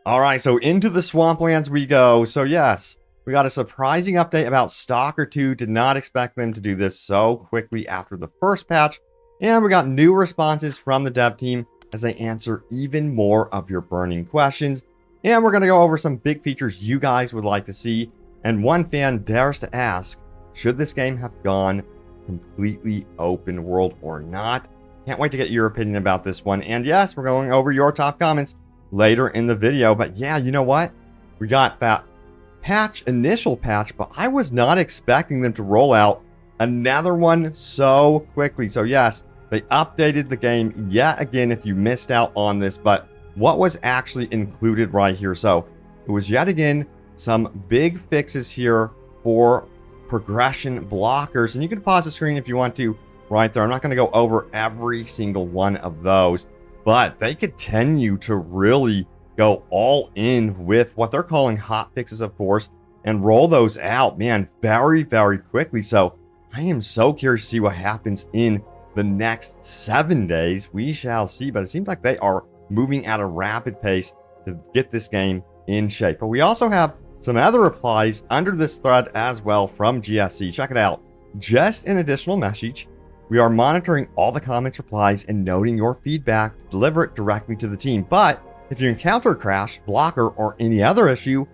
All right, so into the swamplands we go. So yes, we got a surprising update about Stalker 2. Did not expect them to do this so quickly after the first patch. And we got new responses from the dev team as they answer even more of your burning questions. And we're going to go over some big features you guys would like to see. And one fan dares to ask, should this game have gone completely open world or not? Can't wait to get your opinion about this one. And yes, we're going over your top comments later in the video. But yeah, you know what? We got that initial patch, but I was not expecting them to roll out another one so quickly. So yes, they updated the game yet again if you missed out on this, but what was actually included right here? So it was yet again some big fixes here for progression blockers, and you can pause the screen if you want to right there. I'm not going to go over every single one of those, but they continue to really go all in with what they're calling hot fixes, of course, and roll those out, man, very, very quickly. So I am so curious to see what happens in the next 7 days. We shall see, but it seems like they are moving at a rapid pace to get this game in shape. But we also have some other replies under this thread as well from GSC. Check it out. Just an additional message. We are monitoring all the comments, replies, and noting your feedback to deliver it directly to the team. But if you encounter a crash, blocker, or any other issue,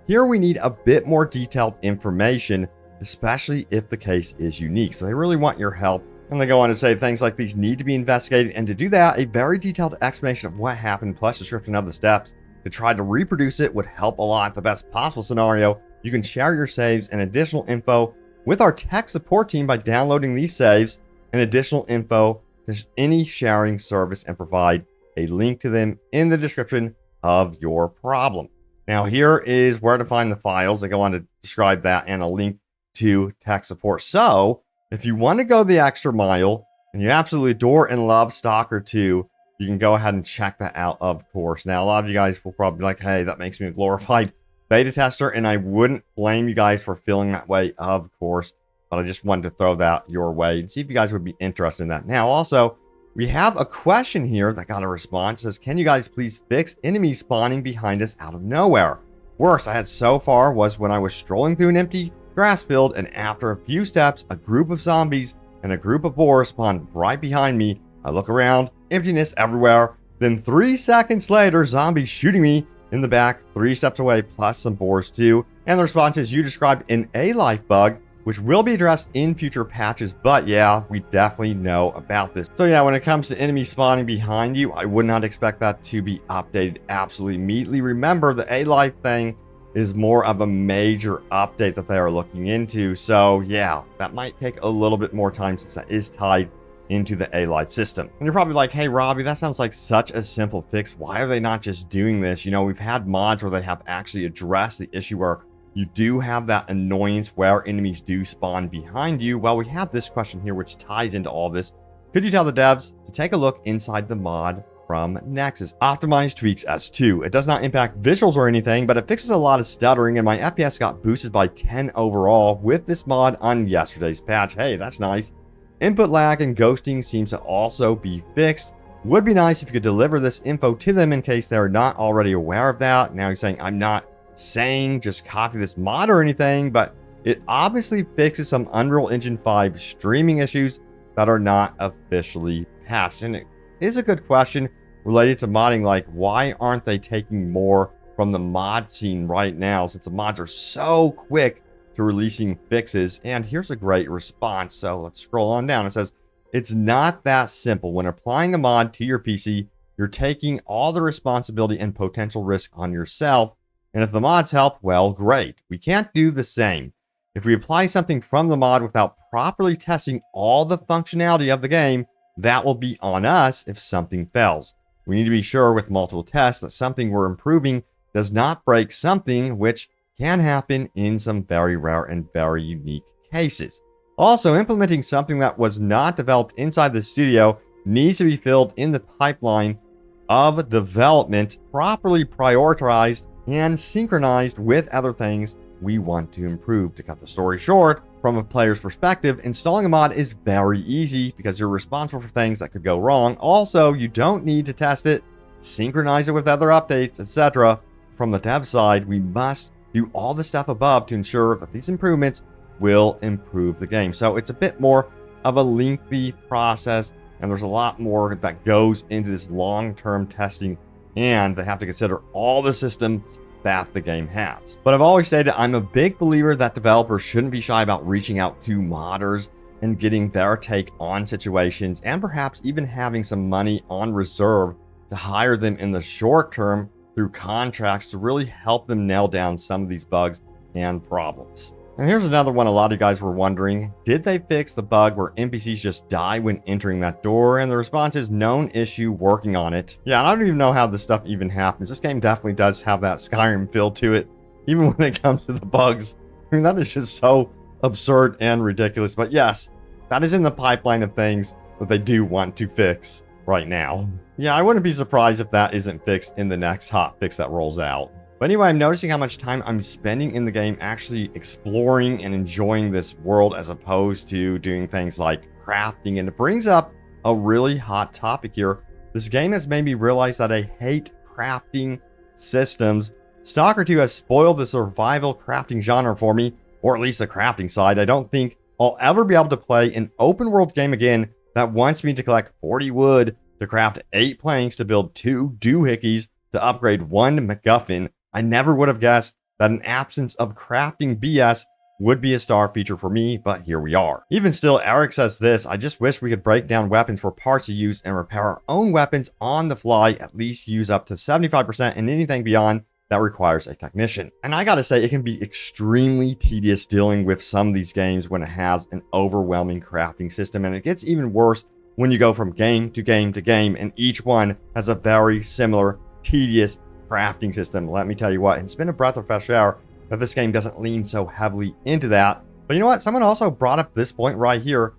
here we need a bit more detailed information, especially if the case is unique. So they really want your help. And they go on to say things like these need to be investigated. And to do that, a very detailed explanation of what happened plus description of the steps to try to reproduce it would help a lot. The best possible scenario, you can share your saves and additional info with our tech support team by downloading these saves and additional info to any sharing service and provide a link to them in the description of your problem. Now here is where to find the files. They go on to describe that and a link to tech support. So if you want to go the extra mile and you absolutely adore and love Stalker 2, you can go ahead and check that out, of course. Now, a lot of you guys will probably be like, hey, that makes me a glorified beta tester, and I wouldn't blame you guys for feeling that way, of course, but I just wanted to throw that your way and see if you guys would be interested in that. Now, also, we have a question here that got a response. It says, can you guys please fix enemies spawning behind us out of nowhere? Worst I had so far was when I was strolling through an empty grass field, and after a few steps, a group of zombies and a group of boars spawned right behind me. I look around, emptiness everywhere. Then 3 seconds later, zombies shooting me in the back 3 steps away, plus some boars too. And the response is, you described an A-life bug, which will be addressed in future patches. But yeah, we definitely know about this. So yeah, when it comes to enemies spawning behind you, I would not expect that to be updated absolutely immediately. Remember, the A-life thing is more of a major update that they are looking into. So yeah, that might take a little bit more time since that is tied into the A-life system. And you're probably like, hey, Robbie, that sounds like such a simple fix. Why are they not just doing this? You know, we've had mods where they have actually addressed the issue where you do have that annoyance where enemies do spawn behind you. Well, we have this question here, which ties into all this. Could you tell the devs to take a look inside the mod from Nexus? Optimized tweaks S2. It does not impact visuals or anything, but it fixes a lot of stuttering, and my FPS got boosted by 10 overall with this mod on yesterday's patch. Hey, that's nice. Input lag and ghosting seems to also be fixed. Would be nice if you could deliver this info to them in case they're not already aware of that. Now he's saying, I'm not saying just copy this mod or anything, but it obviously fixes some Unreal Engine 5 streaming issues that are not officially patched. And it is a good question related to modding, like why aren't they taking more from the mod scene right now, since the mods are so quick to releasing fixes? And here's a great response. So let's scroll on down. It says, it's not that simple. When applying a mod to your PC, you're taking all the responsibility and potential risk on yourself. And if the mods help, well, great. We can't do the same. If we apply something from the mod without properly testing all the functionality of the game, that will be on us if something fails. We need to be sure with multiple tests that something we're improving does not break something, which can happen in some very rare and very unique cases. Also, implementing something that was not developed inside the studio needs to be filled in the pipeline of development, properly prioritized and synchronized with other things we want to improve. To cut the story short, from a player's perspective, installing a mod is very easy because you're responsible for things that could go wrong. Also, you don't need to test it, synchronize it with other updates, etc. from the dev side, we must do all the stuff above to ensure that these improvements will improve the game. So it's a bit more of a lengthy process, and there's a lot more that goes into this long-term testing, and they have to consider all the systems that the game has. But I've always stated I'm a big believer that developers shouldn't be shy about reaching out to modders and getting their take on situations, and perhaps even having some money on reserve to hire them in the short term through contracts to really help them nail down some of these bugs and problems. And here's another one a lot of you guys were wondering. Did they fix the bug where NPCs just die when entering that door? And the response is known issue, working on it. Yeah, and I don't even know how this stuff even happens. This game definitely does have that Skyrim feel to it, even when it comes to the bugs. I mean, that is just so absurd and ridiculous. But yes, that is in the pipeline of things that they do want to fix right now. Yeah, I wouldn't be surprised if that isn't fixed in the next hot fix that rolls out. But anyway, I'm noticing how much time I'm spending in the game actually exploring and enjoying this world as opposed to doing things like crafting. And it brings up a really hot topic here. This game has made me realize that I hate crafting systems. Stalker 2 has spoiled the survival crafting genre for me, or at least the crafting side. I don't think I'll ever be able to play an open world game again that wants me to collect 40 wood to craft 8 planks to build 2 doohickeys to upgrade 1 MacGuffin. I never would have guessed that an absence of crafting BS would be a star feature for me, but here we are. Even still, Eric says this: I just wish we could break down weapons for parts to use and repair our own weapons on the fly, at least use up to 75%, and anything beyond that requires a technician. And I gotta say, it can be extremely tedious dealing with some of these games when it has an overwhelming crafting system, and it gets even worse when you go from game to game to game, and each one has a very similar, tedious crafting system. Let me tell you what, it's been a breath of fresh air that this game doesn't lean so heavily into that. But you know what? Someone also brought up this point right here.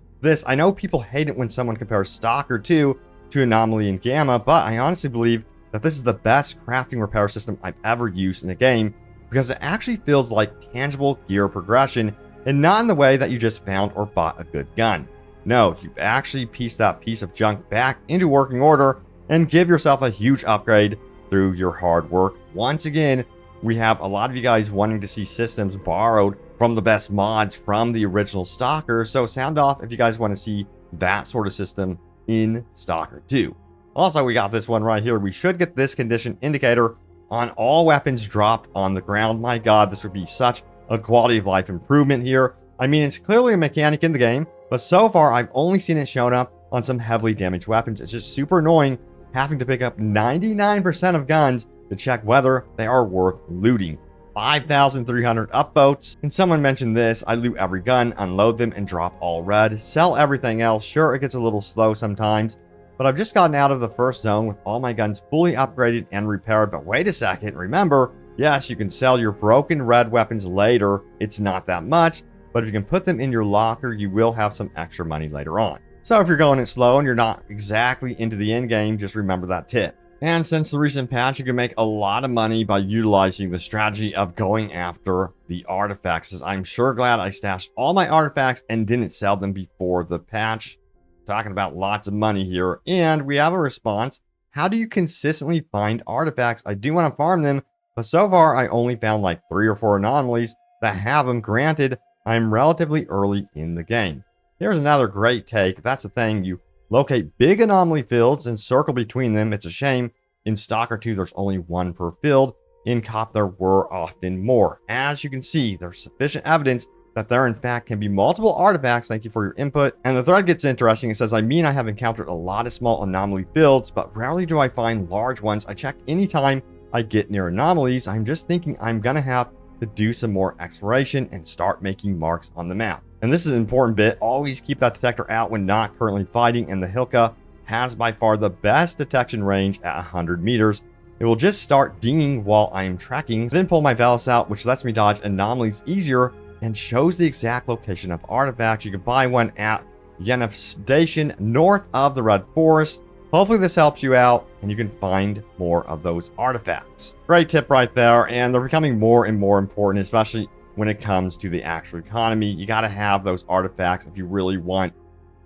I know people hate it when someone compares Stalker 2 to Anomaly and Gamma, but I honestly believe that this is the best crafting repair system I've ever used in a game, because it actually feels like tangible gear progression, and not in the way that you just found or bought a good gun. No, you actually piece that piece of junk back into working order and give yourself a huge upgrade through your hard work. Once again, we have a lot of you guys wanting to see systems borrowed from the best mods from the original Stalker, so sound off if you guys want to see that sort of system in Stalker 2. Also, we got this one right here. We should get this condition indicator on all weapons dropped on the ground. My god, this would be such a quality of life improvement here. I mean, it's clearly a mechanic in the game, but so far I've only seen it shown up on some heavily damaged weapons. It's just super annoying having to pick up 99% of guns to check whether they are worth looting. 5,300 upvotes. And someone mentioned this: I loot every gun, unload them, and drop all red. Sell everything else. Sure, it gets a little slow sometimes, but I've just gotten out of the first zone with all my guns fully upgraded and repaired. But wait a second, remember, yes, you can sell your broken red weapons later. It's not that much, but if you can put them in your locker, you will have some extra money later on. So if you're going it slow and you're not exactly into the end game, just remember that tip. And since the recent patch, you can make a lot of money by utilizing the strategy of going after the artifacts. As I'm sure glad I stashed all my artifacts and didn't sell them before the patch. Talking about lots of money here. And we have a response. How do you consistently find artifacts? I do want to farm them, but so far I only found like 3 or 4 anomalies that have them. Granted, I'm relatively early in the game. Here's another great take. That's the thing. You locate big anomaly fields and circle between them. It's a shame in Stalker 2 there's only 1 per field. In COP there were often more. As you can see, there's sufficient evidence that there in fact can be multiple artifacts. Thank you for your input. And the thread gets interesting. It says, I mean, I have encountered a lot of small anomaly fields, but rarely do I find large ones. I check anytime I get near anomalies. I'm just thinking I'm gonna have to do some more exploration and start making marks on the map. And this is an important bit. Always keep that detector out when not currently fighting, and the Hilka has by far the best detection range at 100 meters. It will just start dinging while I am tracking, then pull my Valus out, which lets me dodge anomalies easier and shows the exact location of artifacts. You can buy one at Yennefer Station north of the Red Forest. Hopefully this helps you out and you can find more of those artifacts. Great tip right there, and they're becoming more and more important, especially when it comes to the actual economy. You got to have those artifacts if you really want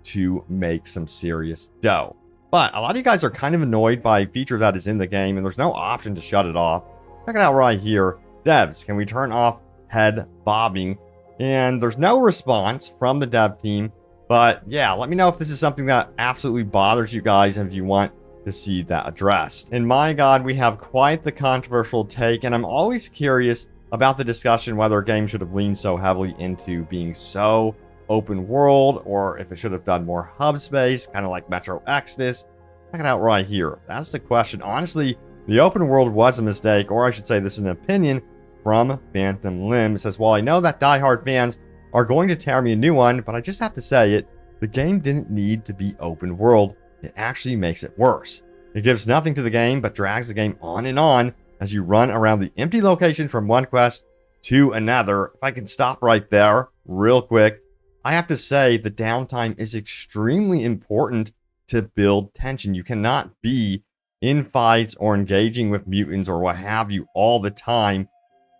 to make some serious dough. But a lot of you guys are kind of annoyed by a feature that is in the game and there's no option to shut it off. Check it out right here. Devs, can we turn off head bobbing? And there's no response from the dev team. But yeah, let me know if this is something that absolutely bothers you guys and if you want to see that addressed. And my God, we have quite the controversial take, and I'm always curious about the discussion whether a game should have leaned so heavily into being so open world or if it should have done more hub space, kind of like Metro Exodus. Check it out right here. That's the question. Honestly, the open world was a mistake, or I should say this is an opinion from Phantom Limb. It says, while I know that diehard fans are going to tear me a new one, but I just have to say it, the game didn't need to be open world. It actually makes it worse. It gives nothing to the game, but drags the game on and on as you run around the empty location from one quest to another. If I can stop right there real quick, I have to say the downtime is extremely important to build tension. You cannot be in fights or engaging with mutants or what have you all the time,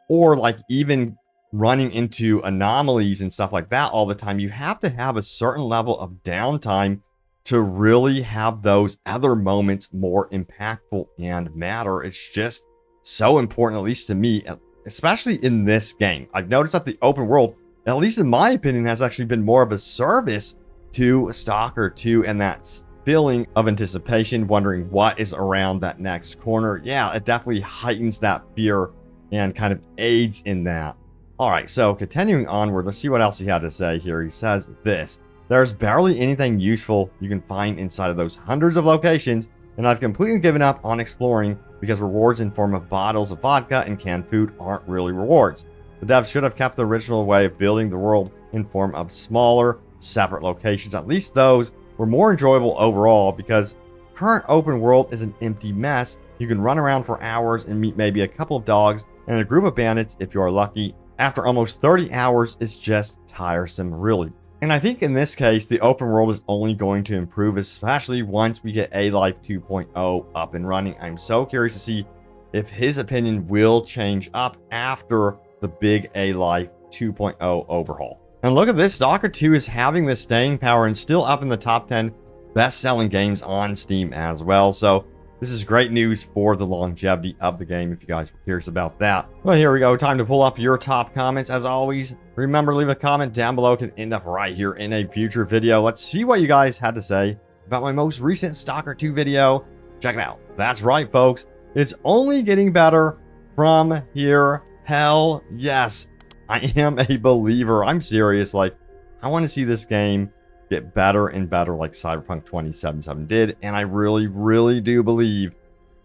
or like even running into anomalies and stuff like that all the time. You have to have a certain level of downtime to really have those other moments more impactful and matter. It's just so important, at least to me, especially in this game. I've noticed that the open world, at least in my opinion, has actually been more of a service to Stalker 2, and that feeling of anticipation, wondering what is around that next corner. Yeah, it definitely heightens that fear and kind of aids in that. All right, so continuing onward, let's see what else he had to say here. He says this: there's barely anything useful you can find inside of those hundreds of locations, and I've completely given up on exploring because rewards in form of bottles of vodka and canned food aren't really rewards. The devs should have kept the original way of building the world in form of smaller, separate locations. At least those were more enjoyable overall, because current open world is an empty mess. You can run around for hours and meet maybe a couple of dogs and a group of bandits if you are lucky. After almost 30 hours, it's just tiresome, really. And I think in this case, the open world is only going to improve, especially once we get A-Life 2.0 up and running. I'm so curious to see if his opinion will change up after the big A-Life 2.0 overhaul. And look at this, Stalker 2 is having the staying power and still up in the top 10 best-selling games on Steam as well. So this is great news for the longevity of the game, if you guys were curious about that. Well, here we go. Time to pull up your top comments. As always, remember, leave a comment down below. It can end up right here in a future video. Let's see what you guys had to say about my most recent Stalker 2 video. Check it out. That's right, folks. It's only getting better from here. Hell yes. I am a believer. I'm serious. Like, I want to see this game get better and better like Cyberpunk 2077 did. And I really, really do believe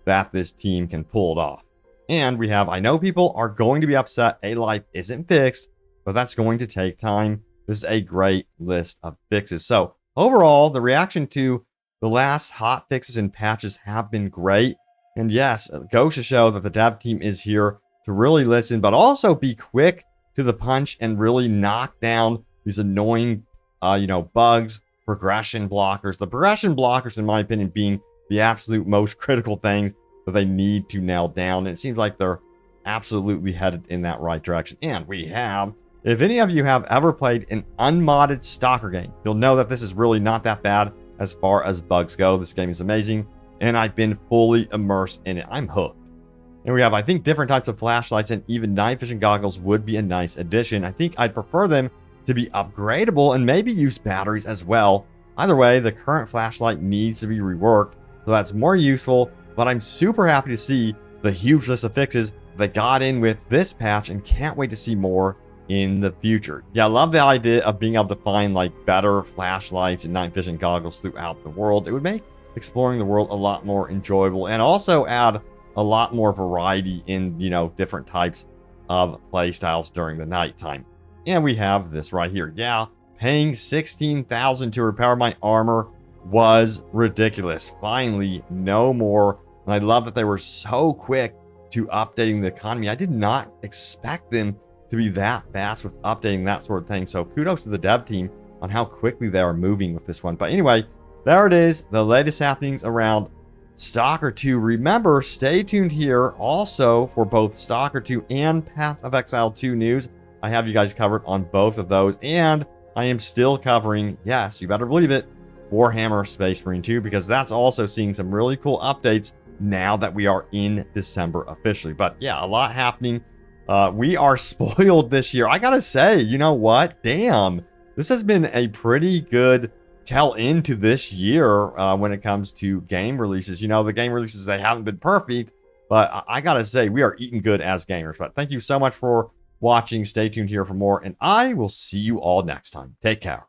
that this team can pull it off. And we have, I know people are going to be upset A-Life isn't fixed, but that's going to take time. This is a great list of fixes. So overall, the reaction to the last hot fixes and patches have been great. And yes, it goes to show that the dev team is here to really listen, but also be quick to the punch and really knock down these annoying bugs, progression blockers. The progression blockers, in my opinion, being the absolute most critical things that they need to nail down. And it seems like they're absolutely headed in that right direction. And we have, if any of you have ever played an unmodded Stalker game, you'll know that this is really not that bad as far as bugs go. This game is amazing, and I've been fully immersed in it. I'm hooked. And we have, I think, different types of flashlights, and even night vision goggles would be a nice addition. I think I'd prefer them to be upgradable and maybe use batteries as well. Either way, the current flashlight needs to be reworked, so that's more useful, but I'm super happy to see the huge list of fixes that got in with this patch and can't wait to see more in the future. Yeah, I love the idea of being able to find like better flashlights and night vision goggles throughout the world. It would make exploring the world a lot more enjoyable and also add a lot more variety in, different types of play styles during the nighttime. And we have this right here. Yeah, paying $16,000 to repair my armor was ridiculous. Finally, no more. And I love that they were so quick to updating the economy. I did not expect them to be that fast with updating that sort of thing. So kudos to the dev team on how quickly they are moving with this one. But anyway, there it is. The latest happenings around Stalker 2. Remember, stay tuned here also for both Stalker 2 and Path of Exile 2 news. I have you guys covered on both of those, and I am still covering, yes, you better believe it, Warhammer Space Marine 2, because that's also seeing some really cool updates now that we are in December officially. But yeah, a lot happening. We are spoiled this year. I gotta say, you know what? Damn, this has been a pretty good tell into this year when it comes to game releases. You know, the game releases, they haven't been perfect, but I gotta say, we are eating good as gamers. But thank you so much for watching. Stay tuned here for more, and I will see you all next time. Take care.